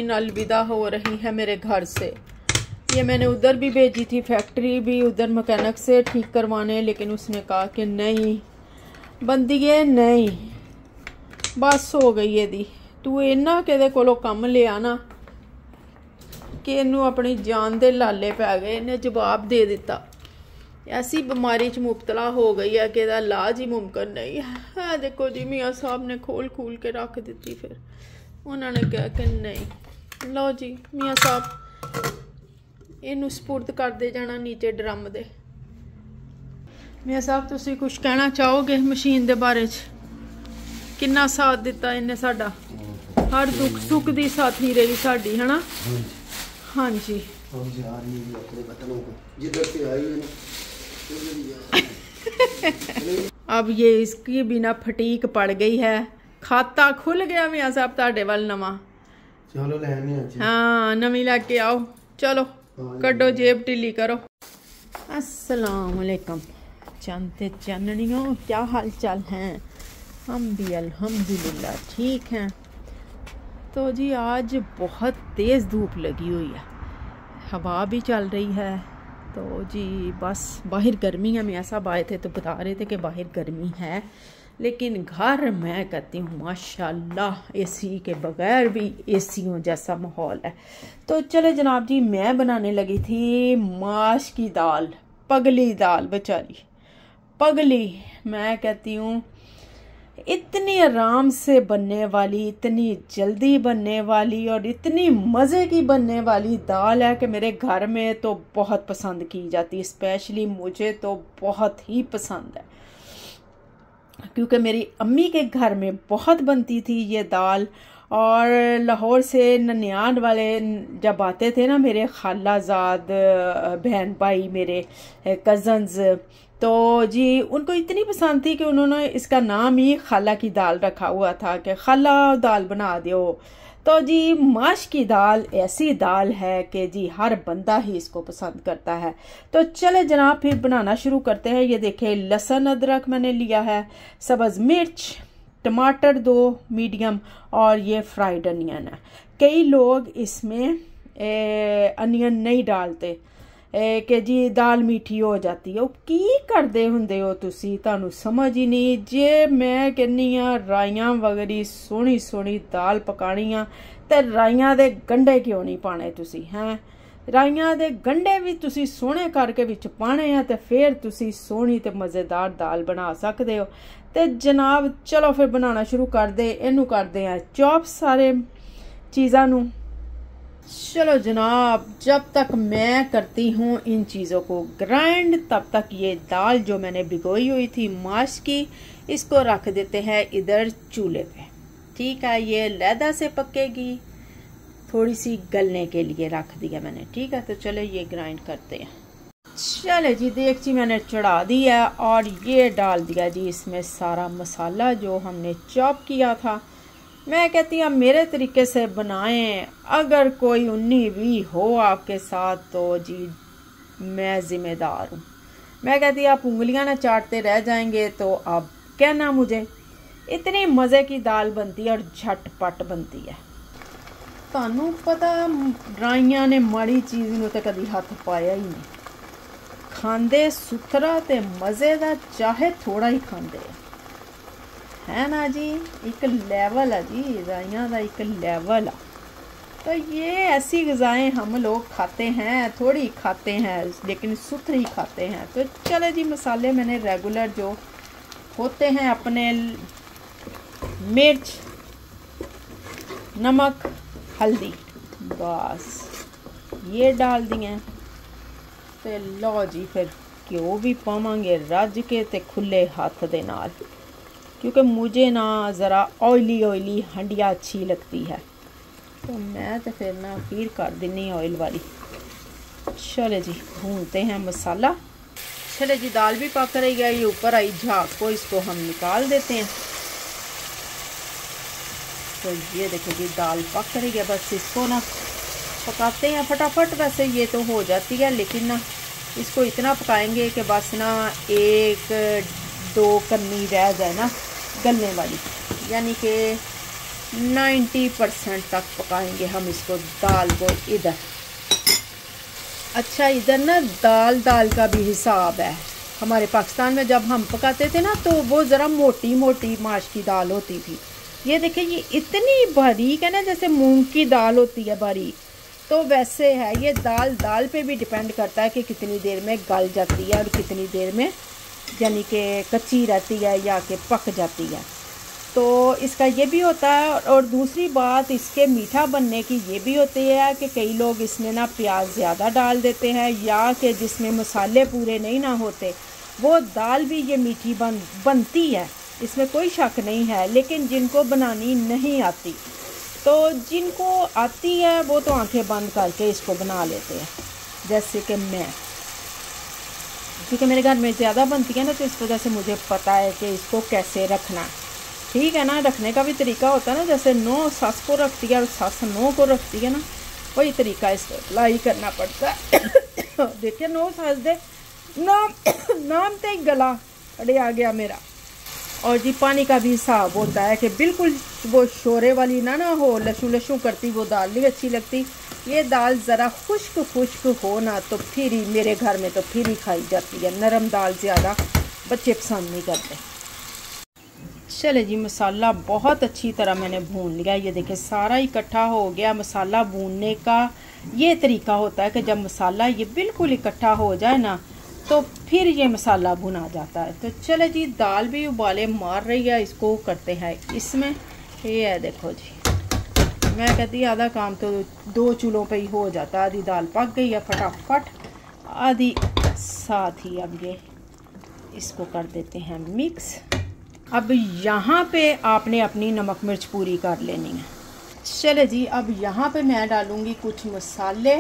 Machine अलविदा हो रही है मेरे घर से। ये मैंने उधर भी भेजी थी, फैक्ट्री भी, उधर मैकेनिक से ठीक करवाने, लेकिन उसने कहा कि नहीं बंदिए नहीं, बस हो गई है दी, तू इन्ना कि कोलों कम लिया ना कि इनू अपनी जान दे लाले पै गए। इन्हें जवाब दे दिता, ऐसी बीमारी च मुबतला हो गई है कि इसका इलाज ही मुमकिन नहीं है। देखो जी मियाँ साहब ने खोल के रख दी, फिर उन्होंने कहा कि नहीं, लो जी मियाँ साहब इनू सपुर्द कर दे जाना नीचे ड्रम दे। मियाँ साहब तुसी कुछ कहना चाहोगे मशीन दे बारे च? किन्ना साथ दिता इन्हें साडा, हर दुख सुख दी साथी रही साडी, है ना? हाँ जी। अब ये इसकी बिना फटीक पड़ गई है। खाता खुल गया मियाँ साहब ताडे वाल नवा। चलो लेने आज। हाँ नवी लेके आओ, चलो कड्डो जेब ढिली करो। अस्सलाम वालेकुम चंद चननियों, क्या हाल चाल हैं? हम भी अल्हम्दुलिल्लाह ठीक हैं। तो जी आज बहुत तेज़ धूप लगी हुई है, हवा भी चल रही है। तो जी बस बाहर गर्मी है। मियाँ साहब आए थे तो बता रहे थे कि बाहर गर्मी है, लेकिन घर मैं कहती हूँ माशाल्लाह एसी के बगैर भी एसियों जैसा माहौल है। तो चले जनाब जी, मैं बनाने लगी थी माश की दाल, पगली दाल, बेचारी पगली। मैं कहती हूँ इतनी आराम से बनने वाली, इतनी जल्दी बनने वाली और इतनी मज़े की बनने वाली दाल है कि मेरे घर में तो बहुत पसंद की जाती है। स्पेशली मुझे तो बहुत ही पसंद है, क्योंकि मेरी अम्मी के घर में बहुत बनती थी ये दाल। और लाहौर से ननियाल वाले जब आते थे ना, मेरे खालाजाद बहन भाई, मेरे कज़न्स, तो जी उनको इतनी पसंद थी कि उन्होंने इसका नाम ही खाला की दाल रखा हुआ था कि खाला दाल बना दो। तो जी माश की दाल ऐसी दाल है कि जी हर बंदा ही इसको पसंद करता है। तो चले जनाब फिर बनाना शुरू करते हैं। ये देखें लहसुन अदरक मैंने लिया है, सब्ज़ मिर्च, टमाटर 2 मीडियम, और ये फ्राइड अनियन है। कई लोग इसमें अनियन नहीं डालते कि जी दाल मीठी हो जाती है। की करते होंगे हो तुसी, तुहानू समझ ही नहीं। जे मैं कहनी हाँ राइयां वगैरह सोहनी सोहनी दाल पकानी आ, ते राइयां दे गंढे क्यों नहीं पाने तुसी? हैं राइयां दे गंढे भी तुसी सोहने करके विच पाने आ, ते फिर तुसी सोहनी ते मज़ेदार दाल बना सकते हो। ते जनाब चलो फिर बनाना शुरू कर दे। इनू करते हैं चॉप सारे चीज़ां नू। चलो जनाब, जब तक मैं करती हूँ इन चीज़ों को ग्राइंड, तब तक ये दाल जो मैंने भिगोई हुई थी माश की, इसको रख देते हैं इधर चूल्हे पे। ठीक है, ये लैदा से पकेगी, थोड़ी सी गलने के लिए रख दिया मैंने। ठीक है, तो चलो ये ग्राइंड करते हैं। चले जी देगची मैंने चढ़ा दी है और ये डाल दिया जी इसमें सारा मसाला जो हमने चॉप किया था। मैं कहती हूँ मेरे तरीके से बनाएं, अगर कोई उन्नी भी हो आपके साथ तो जी मैं ज़िम्मेदार हूँ। मैं कहती हूँ आप उंगलियां ना चाटते रह जाएंगे तो आप कहना मुझे। इतनी मज़े की दाल बनती है और झटपट बनती है। तानू पता राइयां ने माड़ी चीज़ नूं ते कदी हथ पाया ही नहीं, खांदे सुथरा ते मज़े दा, चाहे थोड़ा ही खांदे है ना जी। एक लेवल है जी, राइयां का एक लेवल है। तो ये ऐसी ग़िज़ाएँ हम लोग खाते हैं, थोड़ी खाते हैं लेकिन सुथरी खाते हैं। तो चले जी मसाले मैंने रेगुलर जो होते हैं अपने, मिर्च, नमक, हल्दी, बस ये डाल दिए। तो लो जी फिर घ्यो भी पावांगे रज के ते खुले हाथ दे नाल, क्योंकि मुझे ना ज़रा ऑयली हंडिया अच्छी लगती है, तो मैं तो फिर ना खीर कर दिनी ऑयल वाली। चले जी भूनते हैं मसाला। चले जी दाल भी पक रही है, ये ऊपर आई झाग को, इसको हम निकाल देते हैं। तो ये देखिए जी दाल पक रही है, बस इसको ना पकाते हैं फटाफट। वैसे ये तो हो जाती है, लेकिन ना इसको इतना पकाएंगे कि बस ना 1-2 कन्नी रह जाए ना गलने वाली, यानी कि 90% तक पकाएंगे हम इसको, दाल को। इधर अच्छा, इधर ना दाल का भी हिसाब है। हमारे पाकिस्तान में जब हम पकाते थे ना, तो वो ज़रा मोटी मोटी माश की दाल होती थी। ये देखिए, ये इतनी बारीक है ना, जैसे मूंग की दाल होती है बारीक, तो वैसे है ये। दाल पे भी डिपेंड करता है कि कितनी देर में गल जाती है और कितनी देर में यानी कि कच्ची रहती है या कि पक जाती है। तो इसका ये भी होता है। और दूसरी बात इसके मीठा बनने की ये भी होती है कि कई लोग इसमें ना प्याज ज़्यादा डाल देते हैं, या कि जिसमें मसाले पूरे नहीं ना होते, वो दाल भी ये मीठी बनती है, इसमें कोई शक नहीं है। लेकिन जिनको बनानी नहीं आती, तो जिनको आती है वो तो आंखें बंद करके इसको बना लेते हैं, जैसे कि मैं, क्योंकि मेरे घर में ज़्यादा बनती है ना, तो इस वजह से मुझे पता है कि इसको कैसे रखना। ठीक है ना, रखने का भी तरीका होता है ना, जैसे नौ सास को रखती है और सास नौ को रखती है ना, वही तरीका इसको अप्लाई करना पड़ता है। देखिए, नौ सास दे नाम ते गला अड़े आ गया मेरा। और जी पानी का भी हिसाब होता है कि बिल्कुल वो शोरे वाली ना हो, लशू लशू करती वो दाल नहीं अच्छी लगती। ये दाल ज़रा खुश्क हो ना, तो फिर ही मेरे घर में तो फिर ही खाई जाती है। नरम दाल ज़्यादा बच्चे पसंद नहीं करते। चले जी, मसाला बहुत अच्छी तरह मैंने भून लिया। ये देखिए, सारा इकट्ठा हो गया। मसाला भूनने का ये तरीका होता है कि जब मसाला ये बिल्कुल इकट्ठा हो जाए ना, तो फिर ये मसाला भुना जाता है। तो चले जी, दाल भी उबाले मार रही है, इसको करते हैं इसमें। ये है देखो जी, मैं कहती आधा काम तो 2 चूल्हों पे ही हो जाता। आधी दाल पक गई है फटाफट, आधी साथ ही अब ये इसको कर देते हैं मिक्स। अब यहाँ पे आपने अपनी नमक मिर्च पूरी कर लेनी है। चले जी, अब यहाँ पे मैं डालूँगी कुछ मसाले,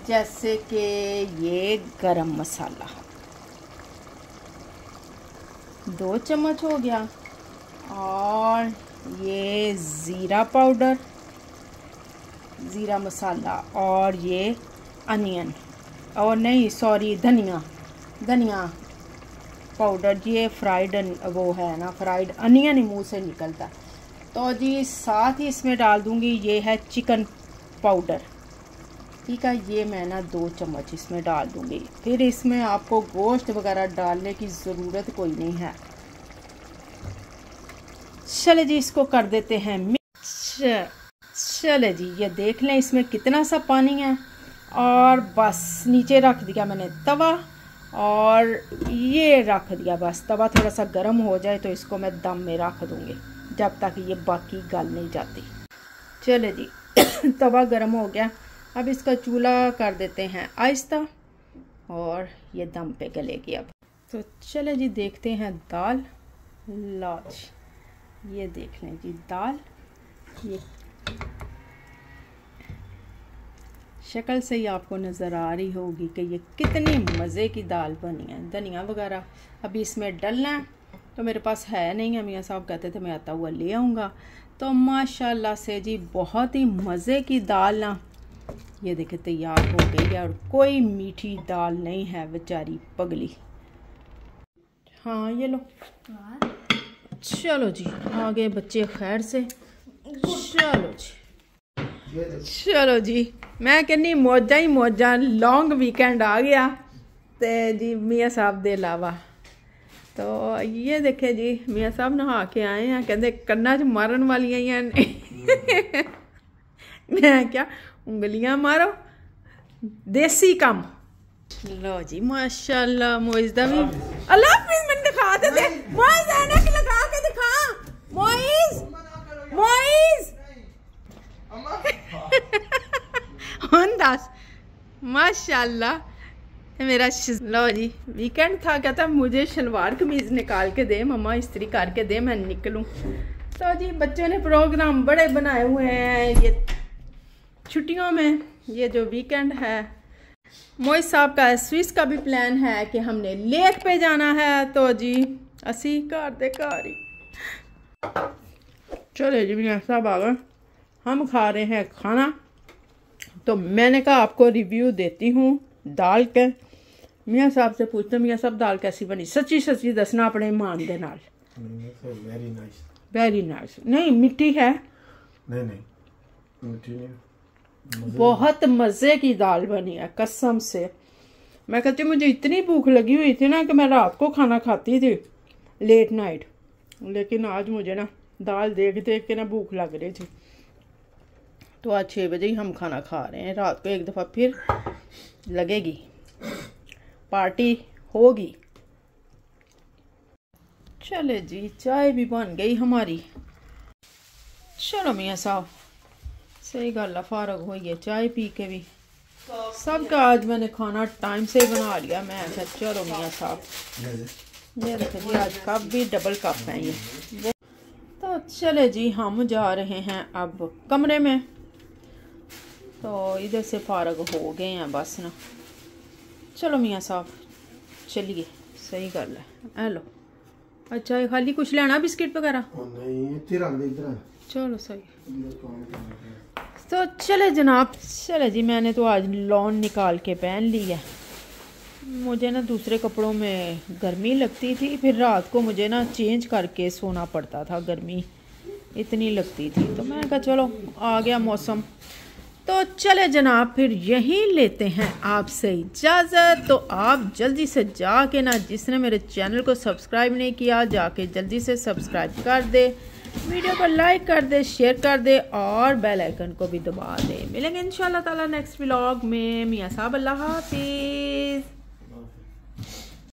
जैसे कि ये गरम मसाला 2 चम्मच हो गया, और ये ज़ीरा पाउडर, ज़ीरा मसाला, और ये अनियन, और नहीं सॉरी धनिया पाउडर। ये फ्राइड वो है ना, फ्राइड अनियन ही मुंह से निकलता। तो जी साथ ही इसमें डाल दूंगी, ये है चिकन पाउडर। ठीक है, ये मैं ना 2 चम्मच इसमें डाल दूंगी। फिर इसमें आपको गोश्त वगैरह डालने की ज़रूरत कोई नहीं है। चले जी, इसको कर देते हैं मिक्स। चले जी, ये देख लें इसमें कितना सा पानी है, और बस नीचे रख दिया मैंने तवा, और ये रख दिया बस। तवा थोड़ा सा गर्म हो जाए तो इसको मैं दम में रख दूँगी, जब तक ये बाकी गल नहीं जाती। चले जी, तवा गर्म हो गया। अब इसका चूल्हा कर देते हैं आहिस्ता, और ये दम पे गलेगी अब। तो चले जी, देखते हैं दाल। लाज, ये देख लें जी दाल, ये शक्ल से ही आपको नज़र आ रही होगी कि ये कितनी मज़े की दाल बनी है। धनिया वगैरह अभी इसमें डलना है, तो मेरे पास है नहीं है। मियाँ साहब कहते थे मैं आता हुआ ले आऊँगा। तो माशाल्लाह से जी बहुत ही मज़े की दाल ना ये देखिए तैयार हो गई है, और कोई मीठी दाल नहीं है बेचारी पगली। हाँ ये लो, चलो जी आ गए बच्चे खैर से। चलो जी, मैं कहनी मौजा ही मौजा, लॉन्ग वीकेंड आ गया ते जी मियाँ साहब दे अलावा। तो ये देखे जी मियाँ साहब नहा के आए हैं, कहते कन्ना च मारन वालियां ही हैं। मैं क्या उंगलियां मारो, देसी काम। लो जी माशाल्लाह, मोइज़ दा भी अल्लाह हाफिज़। मैंने दिखा दे मोइज़ ऐनक लगा के दिखा, मोइज़ दस माशाल्लाह मेरा। लो जी वीकेंड था, कहता मुझे शलवार कमीज निकाल के दे मम्मा, इस्त्री करके दे, मैं निकलूं। तो जी बच्चों ने प्रोग्राम बड़े बनाए हुए हैं ये छुट्टियों में। ये जो वीकेंड है, मोइज़ साहब का स्विस का भी प्लान है कि हमने लेक पे जाना है। तो जी असी घर दे घर ही। चले जी मियाँ साहब आ गए, हम खा रहे हैं खाना। तो मैंने कहा आपको रिव्यू देती हूँ दाल के। मियाँ साहब से पूछते मियाँ साहब दाल कैसी बनी, सच्ची सच्ची दसना अपने ईमान दे नाल। Very nice. नहीं मिट्टी है नहीं मीठी नहीं। बहुत मज़े की दाल बनी है कसम से। मैं कहती मुझे इतनी भूख लगी हुई थी ना कि मैं रात को खाना खाती थी लेट नाइट, लेकिन आज मुझे ना दाल देख देख के ना भूख लग रही थी, तो आज 6 बजे ही हम खाना खा रहे हैं। रात को एक दफ़ा फिर लगेगी, पार्टी होगी। चले जी, चाय भी बन गई हमारी। चलो मियाँ साहब, सही गल है, फारग हो गई चाय पी के भी। सबका आज मैंने खाना टाइम से बना लिया। मैं अच्छा चलो मियाँ साहब, ये देखो जी आज कप भी डबल कप है ये। तो चले जी, हम जा रहे हैं अब कमरे में, तो इधर से फारग हो गए हैं बस ना। चलो मियाँ साहब चलिए, सही गल है। हेलो, अच्छा खाली कुछ लेना बिस्किट वगैरह? नहीं, चलो सही। तो चले जनाब, चले जी, मैंने तो आज लॉन निकाल के पहन ली है। मुझे ना दूसरे कपड़ों में गर्मी लगती थी, फिर रात को मुझे ना चेंज करके सोना पड़ता था, गर्मी इतनी लगती थी। तो मैं कहा चलो आ गया मौसम, तो चले जनाब फिर यहीं लेते हैं आपसे इजाज़त। तो आप जल्दी से जाके ना, जिसने मेरे चैनल को सब्सक्राइब नहीं किया, जाके जल्दी से सब्सक्राइब कर दे, वीडियो को लाइक कर दे, शेयर कर दे और बेल आइकन को भी दबा दे। मिलेंगे इंशाल्लाह ताला नेक्स्ट व्लॉग में। मियाँ साहब अल्लाह हाफिज़।